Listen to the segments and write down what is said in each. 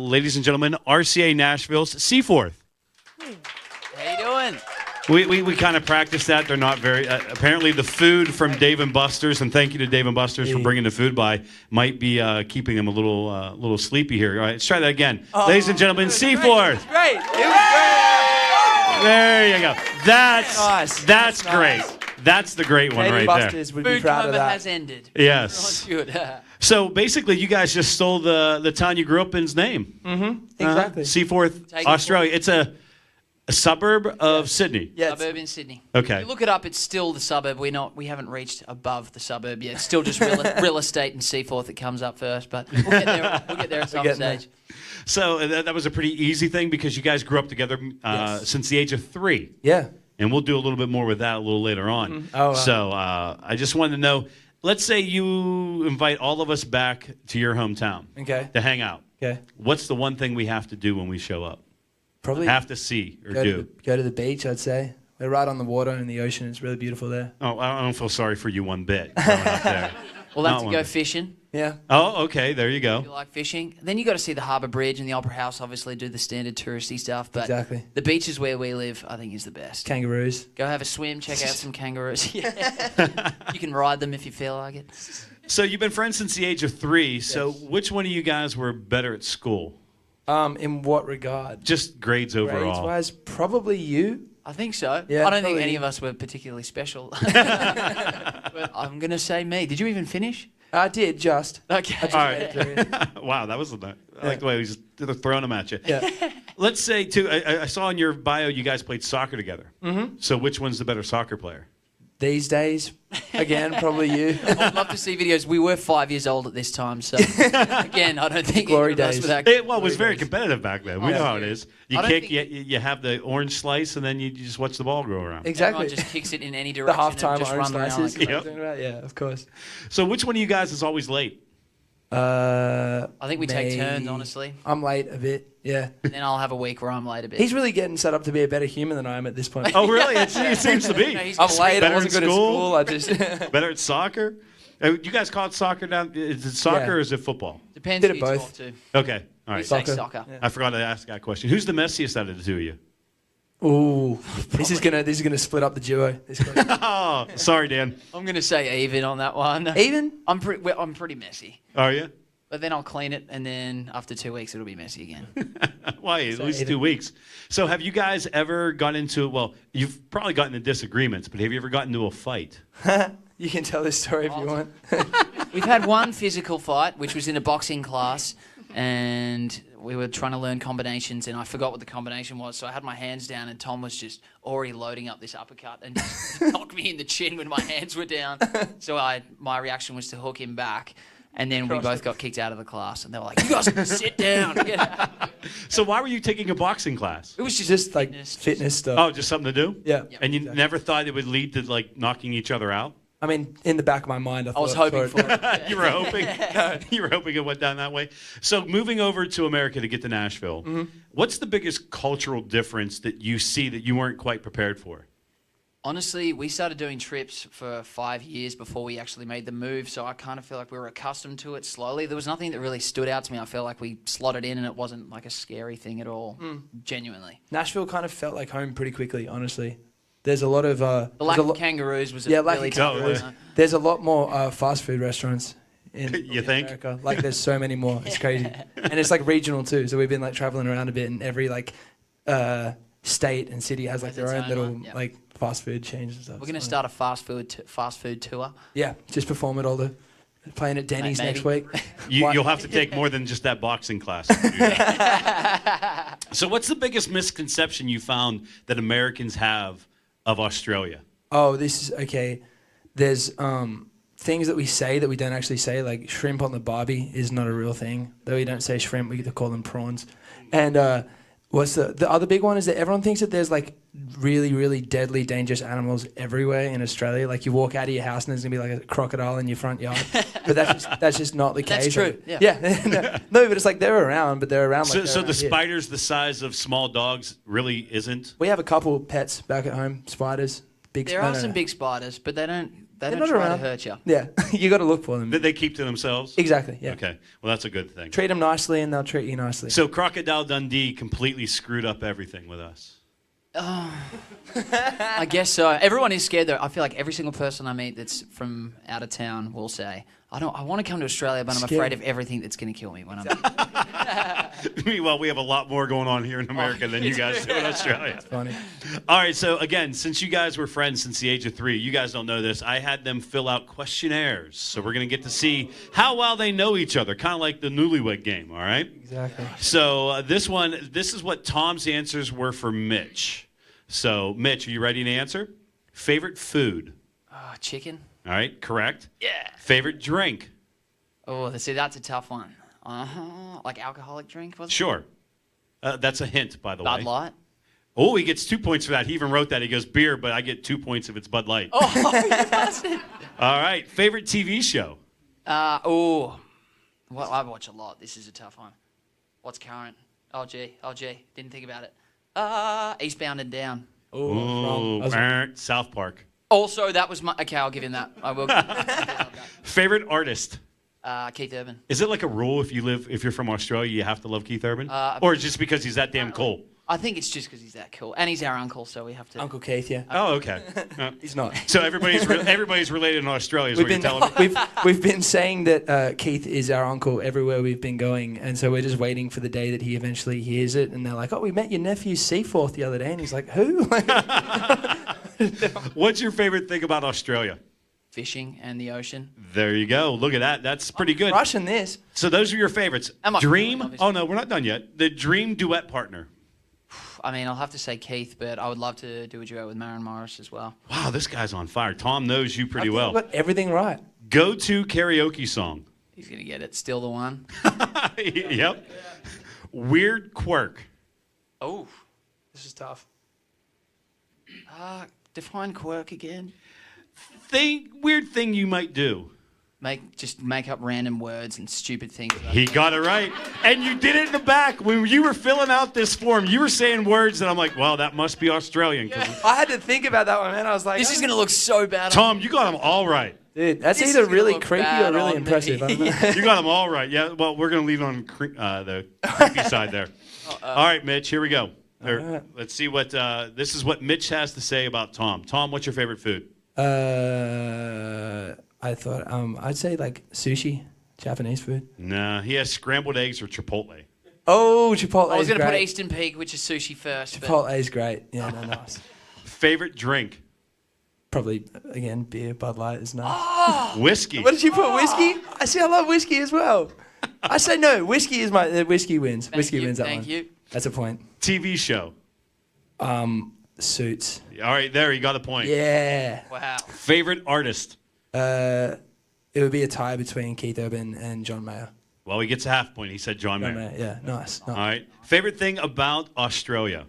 Ladies and gentlemen, RCA Nashville's Seaforth. How you doing? We kind of practiced that. They're not very. Apparently, the food from Dave and Buster's, and thank you to Dave and Buster's for bringing the food by, might be keeping them a little sleepy here. All right, let's try that again. Ladies and gentlemen, Seaforth. Great. It was great. There you go. That's nice. That's That's great. nice. That's the great one Dave and right there. Buster's would be Food proud of coma that. has ended. Yes. Good. So basically, you guys just stole the town you grew up in's name. Mm-hmm. Exactly. Seaforth, Take it Australia. It's a suburb of Sydney. Yeah, Suburb in Sydney. Okay. If you look it up, it's still the suburb. We haven't reached above the suburb yet. It's still just real estate and Seaforth that comes up first, but we'll get there. We'll get there at some getting there. stage. So that was a pretty easy thing because you guys grew up together Yes. since the age of 3. Yeah. And we'll do a little bit more with that a little later on. Oh, wow. So I just wanted to know, let's say you invite all of us back to your hometown Okay. to hang out. Okay. What's the one thing we have to do when we show up? Probably Have to see or go do? go to the beach, I'd say. We're right on the water in the ocean. It's really beautiful there. Oh, I don't feel sorry for you one bit going up there. We'll have Not to one go bit. fishing. Yeah. Oh, okay. There you If you go. like fishing. Then you got to see the Harbour Bridge and the Opera House, obviously do the standard touristy stuff. But Exactly. the beaches where we live, I think, is the best. Kangaroos. Go have a swim, check out some kangaroos. Yeah. You can ride them if you feel like it. So you've been friends since the age of 3. So which one of you guys were better at school? In what regard? Just grades overall. Grades-wise, probably you. I think so. Yeah, I don't think probably. any of us were particularly special. But I'm going to say me. Did you even finish? I did, just. Okay. I just All made it through. Wow, that was I like the way we just throwing them at you. Yeah. Let's say too. I saw in your bio you guys played soccer together. Mm-hmm. So which one's the better soccer player? These days, again, probably you. I'd love to see videos. We were 5 years old at this time, so again, I don't think Glory either of us days. were that It was Very very nice. competitive back then. We Yeah. know how it is. You I don't kick, think- you have the orange slice, and then you just watch the ball go around. Exactly. Everyone just kicks it in any The direction halftime and just orange run around slices. like Yep. Yeah, of course. So which one of you guys is always late? I think we take me. turns, honestly. I'm late a bit. Yeah. And then I'll have a week where I'm late a bit. He's really getting set up to be a better human than I am at this point. Oh, really? It seems to be. No, he's I'm just late. better I wasn't in good school? at school. I just. Better at soccer? You guys call it soccer down? Is it soccer Yeah. or is it football? Depends Did who it you both. talk to. Okay. All We right. say Soccer. soccer. Yeah. I forgot to ask that question. Who's the messiest out of the two of you? Ooh, this is gonna split up the duo. This question. Oh, sorry, Dan. I'm going to say even on that one. Even? I'm pretty messy. Are you? But then I'll clean it, and then after 2 weeks, it'll be messy again. Why? At So least even. 2 weeks. So have you guys ever got into, well, you've probably gotten into disagreements, but have you ever gotten into a fight? You can tell this story if you want. We've had one physical fight, which was in a boxing class, and we were trying to learn combinations, and I forgot what the combination was, so I had my hands down, and Tom was just already loading up this uppercut and just knocked me in the chin when my hands were down. So my reaction was to hook him back, and then we both got kicked out of the class, and they were like, "You guys can sit down." Get out. So why were you taking a boxing class? It was Just like fitness stuff. Oh, just something to do? Yeah. And you never thought it would lead to, like, knocking each other out? I mean, in the back of my mind, I thought. I was hoping for it. You were hoping? You were hoping it went down that way? So moving over to America to get to Nashville, what's the biggest cultural difference that you see that you weren't quite prepared for? Honestly, we started doing trips for 5 years before we actually made the move, so I kind of feel like we were accustomed to it slowly. There was nothing that really stood out to me. I felt like we slotted in and it wasn't like a scary thing at all, genuinely. Nashville kind of felt like home pretty quickly, honestly. There's a lot of. The lack of kangaroos was Yeah, lack really of tough. kangaroos. There's a lot more fast food restaurants. You think? America. Like there's so many more. It's crazy, and it's like regional too. So we've been like traveling around a bit, and every like state and city has like Has their its own own little one, yeah. like fast food chains and stuff. We're going to So, start a fast food tour. Yeah, just perform at all the playing at Denny's Maybe. next week. You'll have to take more than just that boxing class to do that. So what's the biggest misconception you found that Americans have of Australia? Oh, this is okay. There's things that we say that we don't actually say, like shrimp on the barbie is not a real thing. Though we don't say shrimp, we call them prawns. And what's the other big one is that everyone thinks that there's like really, really deadly, dangerous animals everywhere in Australia. Like you walk out of your house and there's gonna be like a crocodile in your front yard. But that's just not the That's case. true, Like, yeah. no, but it's like they're around, but they're around. So, Like so they're the around here. spiders the size of small dogs really isn't? We have a couple pets back at home. Spiders, big. There no, are no, some no. big spiders, but they don't They They're don't not try around. to hurt you. Yeah, you got to look for them. Did they keep to themselves? Exactly. Yeah. Okay. Well, that's a good thing. Treat them nicely, and they'll treat you nicely. So Crocodile Dundee completely screwed up everything with us. I guess so. Everyone is scared though. I feel like every single person I meet that's from out of town will say, I want to come to Australia, but I'm Scared. afraid of everything that's going to kill me when I'm Meanwhile, we have a lot more going on here in America than you guys do in Australia. Funny. All right, so again, since you guys were friends since the age of 3, you guys don't know this, I had them fill out questionnaires. So we're going to get to see how well they know each other, kind of like the newlywed game, all right? Exactly. So this is what Tom's answers were for Mitch. So, Mitch, are you ready to answer? Favorite food? chicken. All right, correct. Yeah. Favorite drink? Oh, see, that's a tough one. Like alcoholic drink, was it? Sure. That's a hint, by the way. Bud Light. Oh, he gets 2 points for that. He even wrote that. He goes, beer, but I get 2 points if it's Bud Light. Oh, you bastard. All right. Favorite TV show? Well, I watch a lot. This is a tough one. What's current? Oh, gee. Didn't think about it. Eastbound and Down. Ooh, South Park. Also, that was my... Okay, I'll give him that. I will. Favorite artist? Keith Urban. Is it like a rule if you're from Australia, you have to love Keith Urban? Or just because he's that damn cool? I think it's just because he's that cool. And he's our uncle, so we have to... Uncle Keith, yeah. Oh, okay. He's not. So everybody's related in Australia is what you're telling me? We've been saying that Keith is our uncle everywhere we've been going, and so we're just waiting for the day that he eventually hears it, and they're like, oh, we met your nephew Seaforth the other day, and he's like, who? What's your favorite thing about Australia? Fishing and the ocean. There you go. Look at that. That's pretty good. Rushing this. So those are your favorites. And my Dream. favorite, obviously. Oh, no, we're not done yet. The dream duet partner. I mean, I'll have to say Keith, but I would love to do a duet with Maren Morris as well. Wow, this guy's on fire. Tom knows you pretty I think well. we've got everything right. Go-to karaoke song. He's going to get it. Still the one. Yep. Weird quirk. Oh. This is tough. Define quirk again. Weird thing you might do. Just make up random words and stupid things. He got it right. And you did it in the back. When you were filling out this form, you were saying words that I'm like, well, that must be Australian. I had to think about that one, man. I was like, This is going to look so bad. Tom, you got them all right. dude, that's This either is gonna really look creepy bad or really on impressive. I me. don't know. You got them all right. Yeah, well, we're going to leave it on the creepy side there. All right, Mitch, here we go. right. Let's see what this is what Mitch has to say about Tom. Tom, what's your favorite food? I thought I'd say like sushi, Japanese food. Nah, he has scrambled eggs or Chipotle. Oh, Chipotle. I was going going to put Eastern Peak, which is sushi first. But Chipotle is great. Yeah, no, nice. Favorite drink? Probably again beer. Bud Light is nice. Whiskey. What did you put? Whiskey? I see. I love whiskey as well. I say no. Whiskey is whiskey wins. Whiskey wins that one. Thank you. That's a point. TV show. Suits. All right, there, you got a point. Yeah. Wow. Favorite artist? It would be a tie between Keith Urban and John Mayer. Well, he gets a half point. He said John John Mayer. Mayer. Yeah. Nice. All right. Favorite thing about Australia?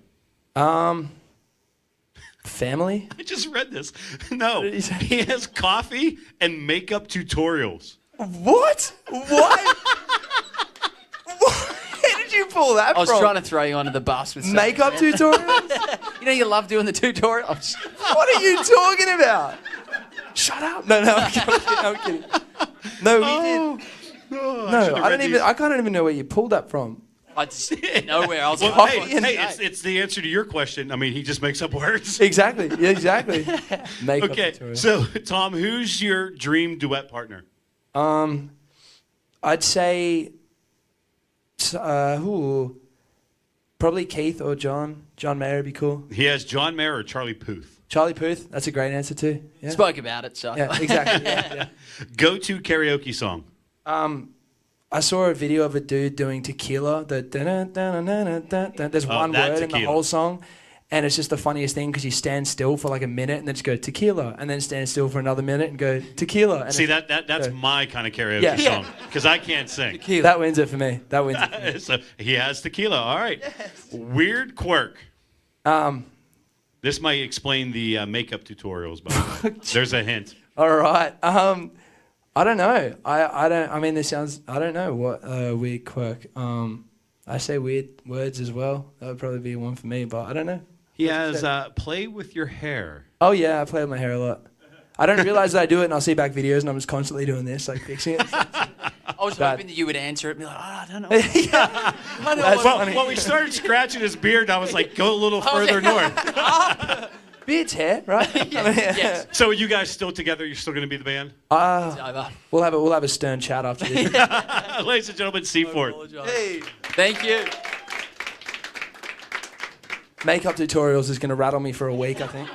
Family. I just read this. No, did he say? he has coffee and makeup tutorials. What? What? Where did you pull that I was from? trying to throw you under the bus with something. Makeup tutorials? You know you love doing the tutorials. What are you talking about? Shut up. No, I'm kidding. No, we did. No, I can't even know where you pulled that from. I just nowhere. I was Well, like, hey, it's the answer to your question. I mean, he just makes up words. Exactly. Yeah, exactly. Makeup Okay, tutorial. so Tom, who's your dream duet partner? I'd say probably Keith or John. John Mayer would be cool. He has John Mayer or Charlie Puth. Charlie Puth. That's a great answer too. Yeah. spoke about it, so. Yeah, exactly. Yeah. Go-to karaoke song. I saw a video of a dude doing tequila. There's one that word in the tequila. whole song, and it's just the funniest thing because you stand still for like a minute and then just go tequila, and then stand still for another minute and go tequila. And See, that's my kind of karaoke Yeah. song because I can't sing. that wins it for me. That wins it for me. So he has tequila. All right. Weird quirk. This might explain the makeup tutorials, by the way. There's a hint. All right. I don't know. I don't. I mean, this sounds. I don't know what weird quirk. I say weird words as well. That would probably be one for me, but I don't know. He has play with your hair. Oh yeah, I play with my hair a lot. I don't realize that I do it, and I'll see back videos, and I'm just constantly doing this, like fixing it. I was Bad. hoping that you would answer it and be like, I don't know. That's funny. Well, we started scratching his beard. I was like, go a little further north. Beard's hair, right? Yes. So you guys still together? You're still going to be the band? It's over. We'll have a stern chat after this. Ladies and gentlemen, Seaforth. Hey. Thank you. Makeup tutorials is going to rattle me for a week, I think.